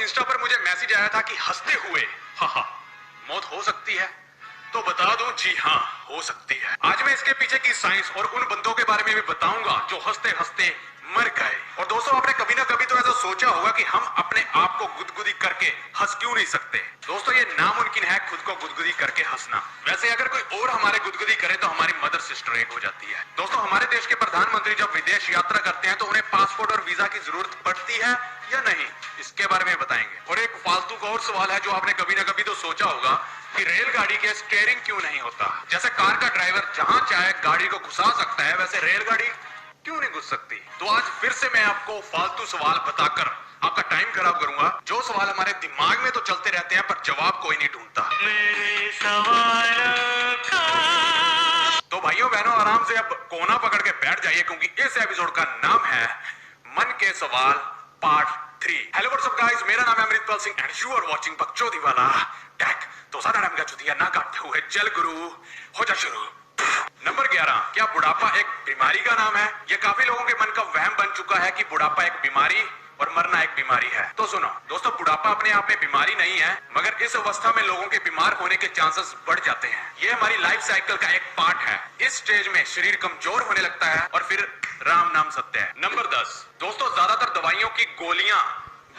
Insta पर मुझे message आया था कि हंसते हुए हाँ मौत हो सकती है, तो बता दूं जी हाँ हो सकती है। आज मैं इसके पीछे की साइंस और उन बंदों के बारे में भी बताऊंगा जो हंसते हंसते मर गए। और दोस्तों, आपने कभी ना कभी तो ऐसा सोचा होगा कि हम अपने आप को गुदगुदी करके हंस क्यों नहीं सकते। दोस्तों, ये नामुमकिन है खुद को गुदगुदी करके हंसना। वैसे अगर कोई और हमारे गुदगुदी करे तो हमारी मदर सिस्टर एक हो जाती है। दोस्तों, हमारे देश के प्रधानमंत्री जब विदेश यात्रा करते हैं तो उन्हें पासपोर्ट और वीजा की जरूरत पड़ती है या नहीं, इसके बारे में बताएंगे। और एक फालतू का और सवाल है जो आपने कभी ना कभी तो सोचा होगा कि रेलगाड़ी के स्टीयरिंग क्यों नहीं होता। जैसे कार का ड्राइवर जहां चाहे गाड़ी को घुसा सकता है, वैसे रेलगाड़ी क्यों नहीं घुस सकती। तो आज फिर से मैं आपको फालतू सवाल बताकर आपका टाइम खराब करूंगा। जो सवाल हमारे दिमाग में तो चलते रहते हैं पर जवाब कोई नहीं ढूंढता। मेरे सवाल का तो भाइयों बहनों, आराम से अब कोना पकड़ के बैठ जाइए क्योंकि इस एपिसोड का नाम है मन के सवाल part 3। Hello what's up guys, मेरा नाम है Amritpal Singh and you are watching बकचोदी वाला टैक। तो सादा नाम का चुतिया ना काटते हुए चल गुरु हो जा शुरू। नंबर 11, क्या बुढ़ापा एक बीमारी का नाम है? ये काफी लोगों के मन का वहम बन चुका है कि बुढ़ापा एक बीमारी और मरना एक बीमारी है। तो सुनो दोस्तों, बुढ़ापा अपने आप में बीमारी नहीं है, मगर इस अवस्था में लोगों के बीमार होने के चांसेस बढ़ जाते हैं। ये हमारी लाइफ साइकिल का एक पार्ट है। इस स्टेज में शरीर कमजोर होने लगता है और फिर राम नाम सत्य है। नंबर 10, दोस्तों ज्यादातर दवाइयों की गोलियां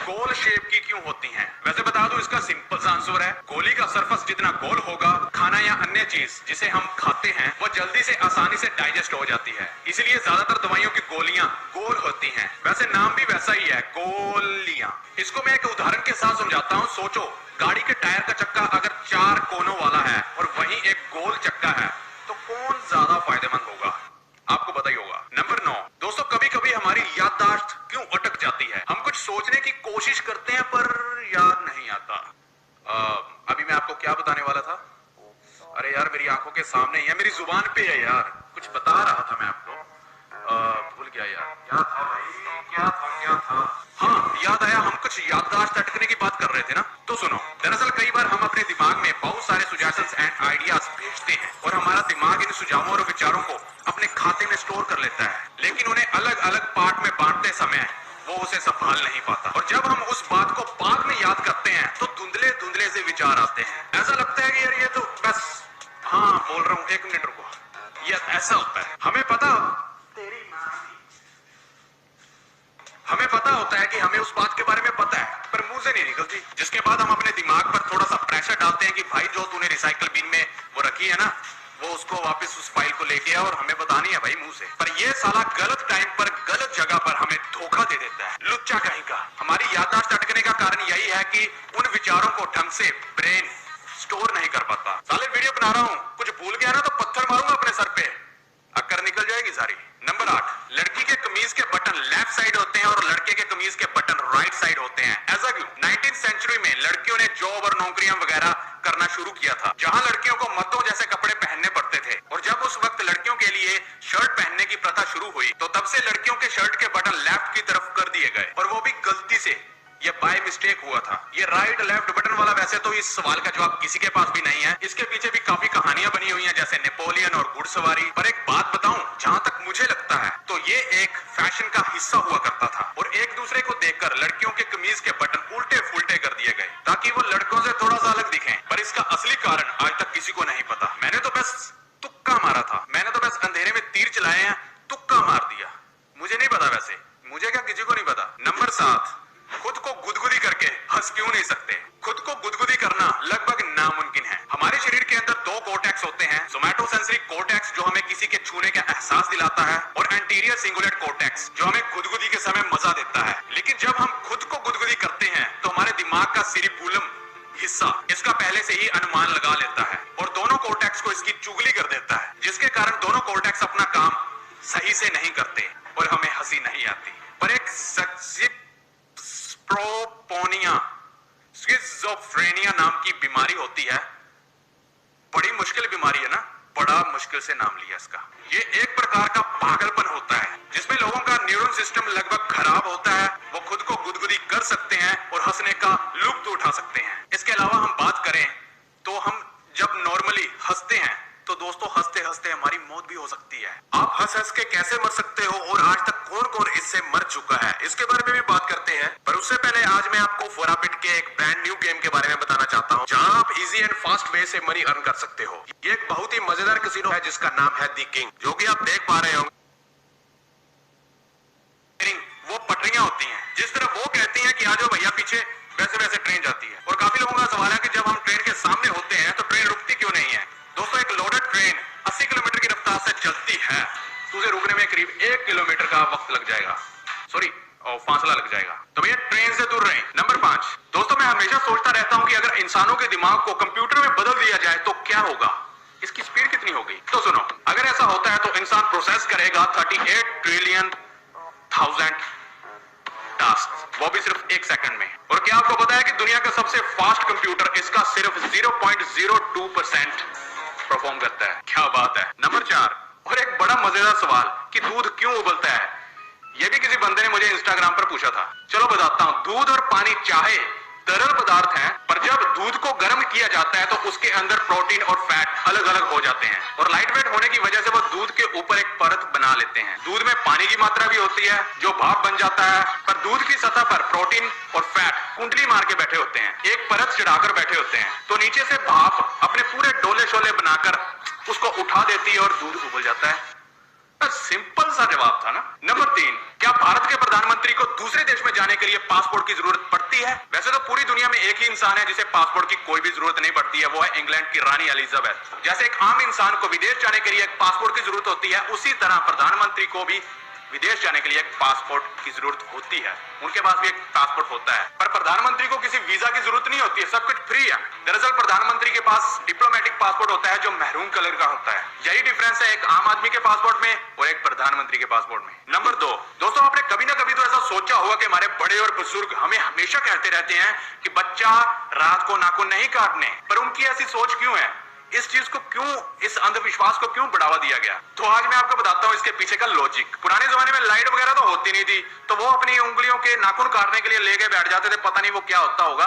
गोल शेप की क्यों होती हैं? वैसे बता दूं, इसका सिंपल सा आंसर है गोली का सरफेस जितना गोल होगा, खाना या अन्य चीज जिसे हम खाते हैं वो जल्दी से आसानी से डाइजेस्ट हो जाती है। इसलिए ज्यादातर दवाइयों की गोलियां गोल होती हैं। वैसे नाम भी वैसा ही है, गोलियां। इसको मैं एक उदाहरण के साथ समझाता हूँ। सोचो, गाड़ी के टायर का चक्का अगर 4 कोनों वाला है और वहीं एक गोल चक्का है तो कौन ज्यादा फायदेमंद होगा? आपको पता ही होगा। नंबर 9, दोस्तों कभी कभी हमारी याददाश्त क्यों अटक जाती है? हम कुछ सोचने की कोशिश करते हैं पर याद नहीं आता। अभी मैं आपको क्या बताने वाला था? अरे यार, मेरी आंखों के सामने ही है, मेरी जुबान पे है यार। कुछ बता रहा था मैं आपको, भूल गया यार। क्या था? हाँ, याद आया। हम कुछ याददाश्त अटकने की बात कर रहे थे ना। तो सुनो, दरअसल कई बार हम अपने दिमाग में बहुत सारे सुजेशंस एंड आइडियाज भेजते हैं और हमारा दिमाग इन सुझावों और विचारों को अपने खाते में स्टोर कर लेता है, लेकिन उन्हें अलग अलग पार्ट में बांटते समय वो उसे संभाल नहीं पाता। और जब हम उस बात को बाद में याद करते हैं तो धुंधले धुंधले से विचार आते हैं। ऐसा लगता है कि यार ये तो बस, हाँ बोल रहा हूँ, 1 मिनट रुको। ये ऐसा होता है, हमें पता होता है कि हमें उस बात के बारे में पता है पर मुंह से नहीं निकलती। जिसके बाद हम अपने दिमाग पर थोड़ा सा प्रेशर डालते हैं कि भाई जो तूने रिसाइकल बिन में वो रखी है ना, वो उसको वापस उस फाइल को लेके आ और हमें बतानी है भाई मुंह से। पर ये साला गलत टाइम पर गलत जगह पर हमें धोखा दे देता है, लुच्चा कहीं का। हमारी याददाश्त अटकने का कारण यही है कि उन विचारों को ढंग से ब्रेन स्टोर नहीं कर पाता। साले वीडियो बना रहा हूँ, कुछ भूल गया ना तो पत्थर मारूंगा अपने सर पे, अक्कर निकल जाएगी सारी। नंबर 8, लड़की के कमीज के बटन लेफ्ट साइड होते हैं और लड़के के कमीज के बटन राइट साइड होते हैं। ऐसा क्यों? 19th सेंचुरी में लड़कियों ने जॉब और नौकरियां वगैरह करना शुरू किया था, जहां लड़कियों को मर्दों जैसे कपड़े पहनने पड़ते थे। और जब उस वक्त लड़कियों के लिए शर्ट पहनने की प्रथा शुरू हुई तो तब से लड़कियों के शर्ट के बटन लेफ्ट की तरफ कर दिए गए, और वो भी गलती से। ये बाय मिस्टेक हुआ था। ये राइट लेफ्ट बटन वाला वैसे तो इस सवाल का जवाब किसी के पास भी नहीं है। इसके पीछे भी काफी कहानियां बनी हुई हैं, जैसे नेपोलियन और घुड़सवारी। पर एक बात बताऊं, जहां तक मुझे लगता है तो ये एक फैशन का हिस्सा हुआ करता था और एक दूसरे को देखकर लड़कियों के कमीज के बटन उल्टे फुल्टे कर दिए गए ताकि वो लड़कों से थोड़ा सा अलग दिखें। पर इसका असली कारण आज तक किसी को नहीं पता। मैंने तो बस तुक्का मारा था, मैंने तो बस अंधेरे में तीर चलाए हैं, तुक्का मार दिया। मुझे नहीं पता, वैसे मुझे क्या किसी को नहीं पता। नंबर 7, खुद को गुदगुदी करके हंस क्यों नहीं सकते? खुद को गुदगुदी करना लगभग नामुमकिन है। हमारे शरीर के अंदर 2 कोर्टेक्स होते हैं, सोमैटोसेंसरी कोर्टेक्स जो हमें किसी के छूने का एहसास दिलाता है और एंटीरियर सिंगुलेट कोर्टेक्स जो हमें गुदगुदी के समय मजा देता है। लेकिन जब हम खुद को गुदगुदी करते हैं तो हमारे दिमाग का सिरिबुलम हिस्सा इसका पहले से ही अनुमान लगा लेता है और दोनों कोर्टेक्स को इसकी चुगली कर देता है, जिसके कारण दोनों कोर्टेक्स अपना काम सही से नहीं करते और हमें हंसी नहीं आती। पर एक प्रोपोनिया स्किज़ोफ्रेनिया नाम की बीमारी होती है। बड़ी मुश्किल बीमारी है ना, बड़ा मुश्किल से नाम लिया इसका। ये एक प्रकार का पागलपन होता है जिसमें लोगों का न्यूरल सिस्टम लगभग खराब होता है। वो खुद को गुदगुदी कर सकते हैं और हंसने का लुत्फ उठा सकते हैं। इसके अलावा हम बात करें तो हम जब नॉर्मली हंसते हैं तो दोस्तों हंसते हंसते हमारी मौत भी हो सकती है। आप हंस हंस के कैसे मर सकते हो और आज तक कौन कौन इससे मर चुका है, इसके बारे में भी बात करते हैं। पर उससे पहले आज मैं आपको फोराबिट के एक ब्रांड न्यू गेम के बारे में बताना चाहता हूँ, जहाँ आप इजी एंड फास्ट वे से मनी अर्न कर सकते हो। ये एक बहुत ही मजेदार कैसीनो है जिसका नाम है दी किंग, जो कि आप देख पा रहे होंगे। वो पटरियां होती हैं, जिस तरह वो कहती हैं कि आ जाओ भैया पीछे, वैसे वैसे ट्रेन जाती है। और काफी लोगों का सवाल है कि जब हम ट्रेन के सामने होते हैं तो ट्रेन रुकती क्यों नहीं है। दोस्तों, एक लोडेड ट्रेन 80 किलोमीटर की रफ्तार से चलती है तो उसे रुकने में करीब 1 किलोमीटर का वक्त लग जाएगा, सॉरी और फासला लग जाएगा। तो भैया ट्रेन से दूर रहें। नंबर 5, दोस्तों मैं हमेशा सोचता रहता हूं कि अगर इंसानों के दिमाग को कंप्यूटर में बदल दिया जाए तो क्या होगा, इसकी स्पीड कितनी होगी। तो सुनो, अगर ऐसा होता है तो इंसान प्रोसेस करेगा 38 ट्रिलियन टास्क, वो भी सिर्फ 1 सेकंड में। और क्या आपको पता है कि दुनिया का सबसे फास्ट कंप्यूटर इसका सिर्फ 0.02% परफॉर्म करता है। क्या बात है। नंबर 4, और एक बड़ा मजेदार सवाल कि दूध क्यों उबलता है, यह भी किसी बंदे ने मुझे इंस्टाग्राम पर पूछा था। चलो बताता हूं। दूध और पानी चाहे तरल पदार्थ हैं, पर जब दूध को गर्म किया जाता है तो उसके अंदर प्रोटीन और फैट अलग अलग हो जाते हैं और लाइट वेट होने की वजह से वो दूध के ऊपर एक परत बना लेते हैं। दूध में पानी की मात्रा भी होती है जो भाप बन जाता है, पर दूध की सतह पर प्रोटीन और फैट कुंडली मार के बैठे होते हैं, एक परत चढ़ाकर बैठे होते हैं। तो नीचे से भाप अपने पूरे डोले शोले बनाकर उसको उठा देती है और दूध उबल जाता है। सिंपल सा जवाब था ना। नंबर 3, क्या भारत के प्रधानमंत्री को दूसरे देश में जाने के लिए पासपोर्ट की जरूरत पड़ती है। वैसे तो पूरी दुनिया में एक ही इंसान है जिसे पासपोर्ट की कोई भी जरूरत नहीं पड़ती है, वो है इंग्लैंड की रानी एलिजाबेथ। जैसे एक आम इंसान को विदेश जाने के लिए एक पासपोर्ट की जरूरत होती है, उसी तरह प्रधानमंत्री को भी विदेश जाने के लिए एक पासपोर्ट की जरूरत होती है। उनके पास भी एक पासपोर्ट होता है, पर प्रधानमंत्री को किसी वीजा की जरूरत नहीं होती है, सब कुछ फ्री है। दरअसल प्रधानमंत्री के पास डिप्लोमेटिक पासपोर्ट होता है जो मैरून कलर का होता है। यही डिफरेंस है एक आम आदमी के पासपोर्ट में और एक प्रधानमंत्री के पासपोर्ट में। नंबर 2, दोस्तों आपने कभी ना कभी तो ऐसा सोचा होगा कि हमारे बड़े और बुजुर्ग हमें हमेशा कहते रहते हैं कि बच्चा रात को नाखून नहीं काटने, पर उनकी ऐसी सोच क्यों है, इस चीज को क्यों, इस अंधविश्वास को क्यों बढ़ावा दिया गया। तो आज मैं आपको बताता हूं इसके पीछे का लॉजिक। पुराने जमाने में लाइट वगैरह तो होती नहीं थी, तो वो अपनी उंगलियों के नाखून काटने के लिए लेके बैठ जाते थे, पता नहीं वो क्या होता होगा,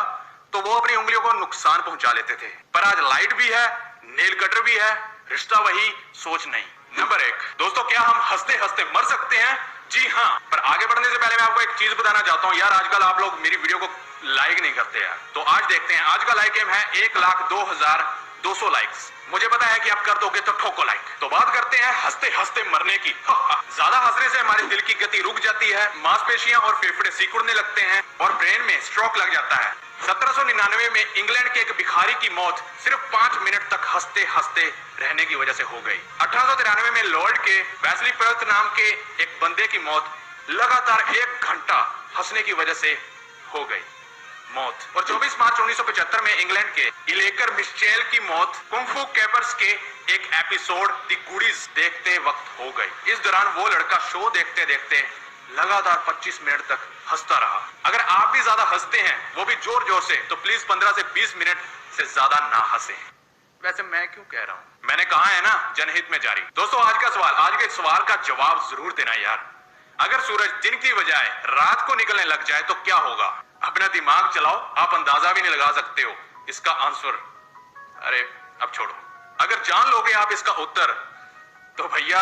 तो वो अपनी उंगलियों को नुकसान पहुंचा लेते थे। पर आज लाइट भी है, नेल कटर भी है, रिश्ता वही, सोच नहीं। नंबर 1, दोस्तों क्या हम हंसते हंसते मर सकते हैं। जी हाँ, पर आगे बढ़ने से पहले मैं आपको एक चीज बताना चाहता हूं। यार आजकल आप लोग मेरी वीडियो को लाइक नहीं करते यार, तो आज देखते हैं। आज का लाइक एम है 1,02,200 लाइक्स। मुझे पता है कि आप कर दोगे तो ठोको लाइक। तो बात करते हैं हंसते हंसते मरने की। ज्यादा हंसने से हमारे दिल की गति रुक जाती है, मांसपेशियां और फेफड़े सिकुड़ने लगते हैं और ब्रेन में स्ट्रोक लग जाता है। 1799 में इंग्लैंड के एक भिखारी की मौत सिर्फ 5 मिनट तक हंसते हंसते रहने की वजह से हो गई। 1893 में लॉर्ड के वेस्ली पर्थ नाम के एक बंदे की मौत लगातार 1 घंटा हंसने की वजह से हो गई मौत। और 24 मार्च 1975 में इंग्लैंड के इलेकर मिशेल की मौत कुंग-फू कैपर्स के एक एपिसोड द गुडीज देखते वक्त हो गई। इस दौरान वो लड़का शो देखते देखते लगातार 25 मिनट तक हंसता रहा। अगर आप भी ज्यादा हंसते हैं, वो भी जोर जोर से, तो प्लीज 15 से 20 मिनट से ज्यादा ना हंसें। वैसे मैं क्यों कह रहा हूं, मैंने कहा है ना, जनहित में जारी। दोस्तों आज का सवाल, आज के सवाल का जवाब जरूर देना यार। अगर सूरज दिन की बजाय रात को निकलने लग जाए तो क्या होगा। अपना दिमाग चलाओ, आप अंदाजा भी नहीं लगा सकते हो इसका आंसर। अरे अब छोड़ो, अगर जान लोगे आप इसका उत्तर तो भैया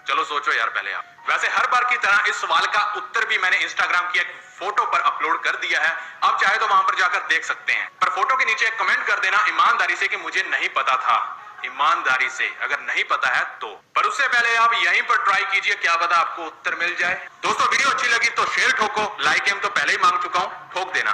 चलो सोचो यार पहले आप। वैसे हर बार की तरह इस सवाल का उत्तर भी मैंने इंस्टाग्राम की एक फोटो पर अपलोड कर दिया है, आप चाहे तो वहां पर जाकर देख सकते हैं। पर फोटो के नीचे एक कमेंट कर देना ईमानदारी से कि मुझे नहीं पता था, ईमानदारी से, अगर नहीं पता है तो। पर उससे पहले आप यहीं पर ट्राई कीजिए, क्या पता आपको उत्तर मिल जाए। दोस्तों वीडियो अच्छी लगी तो शेयर ठोको, लाइक एम तो पहले ही मांग चुका हूं, ठोक देना।